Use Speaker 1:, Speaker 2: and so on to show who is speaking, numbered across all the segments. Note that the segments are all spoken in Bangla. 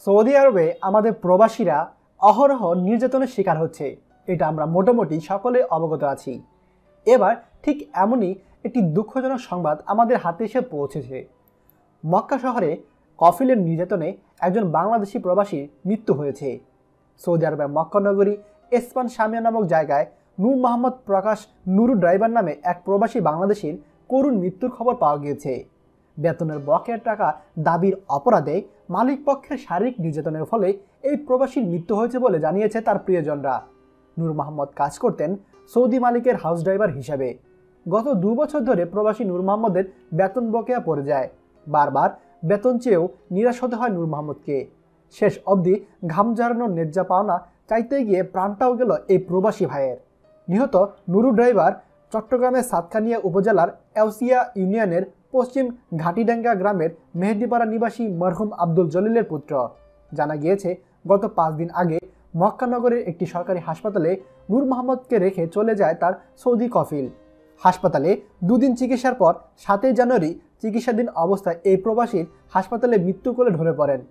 Speaker 1: সৌদি আরবে আমাদের প্রবাসীরা অহরহ নির্যাতনের শিকার হচ্ছে, এটা আমরা মোটামুটি সকলে অবগত আছি। এবার ঠিক এমনই একটি দুঃখজনক সংবাদ আমাদের হাতে এসে পৌঁছেছে। মক্কা শহরে কফিলের নির্যাতনে একজন বাংলাদেশি প্রবাসীর মৃত্যু হয়েছে। সৌদি আরবের মক্কা নগরী এসপান সামিয়া নামক জায়গায় নূর মোহাম্মদ প্রকাশ নুরু ড্রাইভার নামে এক প্রবাসী বাংলাদেশির করুণ মৃত্যুর খবর পাওয়া গিয়েছে। বেতনের বকেয়া টাকা দাবির অপরাধে মালিক পক্ষের শারীরিক নির্যাতনের ফলে এই প্রবাসীর মৃত্যু হয়েছে বলে জানিয়েছে তার প্রিয়জনরা। নূর মোহাম্মদ কাজ করতেন সৌদি মালিকের হাউস ড্রাইভার হিসাবে। গত 2 বছর ধরে প্রবাসী নূর মোহাম্মদের বেতন বকেয়া পড়ে যায়। বারবার বেতন চেয়েও নিরাশ হতে হয় নূর মোহাম্মদকে। শেষ অবধি ঘাম ঝরানোর ন্যায্য পাওনা চাইতে গিয়ে প্রাণটাও গেল এই প্রবাসী ভাইয়ের। নিহত নুরু ড্রাইভার চট্টগ্রামের সাতকানিয়া উপজেলার এউসিয়া ইউনিয়নের পশ্চিম ঘাটিডাঙ্গা গ্রামের মেহেদিপাড়া নিবাসী মরহুম আব্দুল জলিলের পুত্র। জানা গিয়েছে গত 5 দিন আগে মক্কা নগরের একটি সরকারি হাসপাতালে নূর মোহাম্মদকে রেখে চলে যায় তার সৌদি কফিল। হাসপাতালে 2 দিন চিকিৎসার পর 7 জানুয়ারি চিকিৎসাধীন অবস্থায় এই প্রবাসীর হাসপাতালে মৃত্যু কোলে ঢলে পড়েন।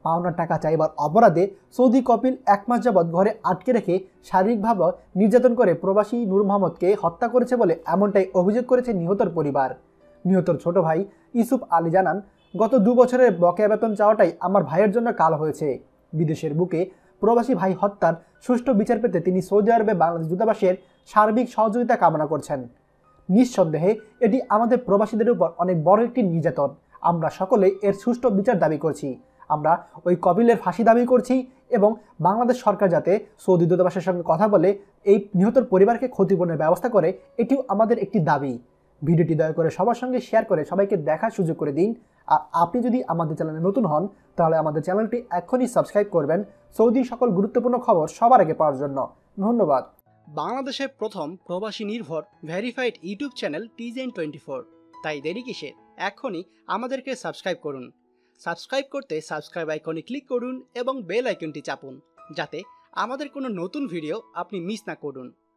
Speaker 1: পাওনা টাকা চাইবার অপরাধে সৌদি কপিল 1 মাস যাবৎ ঘরে আটকে রেখে শারীরিকভাবে নির্যাতন করে প্রবাসী নূর মোহাম্মদকে হত্যা করেছে বলে এমনটাই অভিযোগ করেছে নিহতর পরিবার। নিহতর ছোট ভাই ইউসুফ আলী জানান, গত 2 বছরের বকেয়া বেতন চাওয়াটাই আমার ভাইয়ের জন্য কাল হয়েছে। বিদেশের বুকে প্রবাসী ভাই হত্যার সুষ্ঠু বিচার পেতে তিনি সৌদি আরবে বাংলাদেশ দূতাবাসের সার্বিক সহযোগিতা কামনা করছেন। নিঃসন্দেহে এটি আমাদের প্রবাসীদের উপর অনেক বড় একটি নির্যাতন। আমরা সকলে এর সুষ্ঠু বিচার দাবি করছি। আমরা ওই কপিলের ফাঁসি দাবি করছি এবং বাংলাদেশ সরকার যাতে সৌদি দূতাবাসের সঙ্গে কথা বলে এই নিহতর পরিবারকে ক্ষতিপূরণের ব্যবস্থা করে, এটিও আমাদের একটি দাবি। ভিডিওটি দয়া করে সবার সঙ্গে শেয়ার করে সবাইকে দেখার সুযোগ করে দিন। আর আপনি যদি আমাদের চ্যানেলে নতুন হন তাহলে আমাদের চ্যানেলটি এখনই সাবস্ক্রাইব করবেন সৌদির সকল গুরুত্বপূর্ণ খবর সবার আগে পাওয়ার জন্য। ধন্যবাদ।
Speaker 2: বাংলাদেশের প্রথম প্রবাসী নির্ভর ভেরিফাইড ইউটিউব চ্যানেল TJN24। তাই দেরি কিসের, এখনই আমাদেরকে সাবস্ক্রাইব করুন। সাবস্ক্রাইব করতে সাবস্ক্রাইব আইকনে ক্লিক করুন এবং বেল আইকনটি চাপুন, যাতে আমাদের কোনো নতুন ভিডিও আপনি মিস না করুন।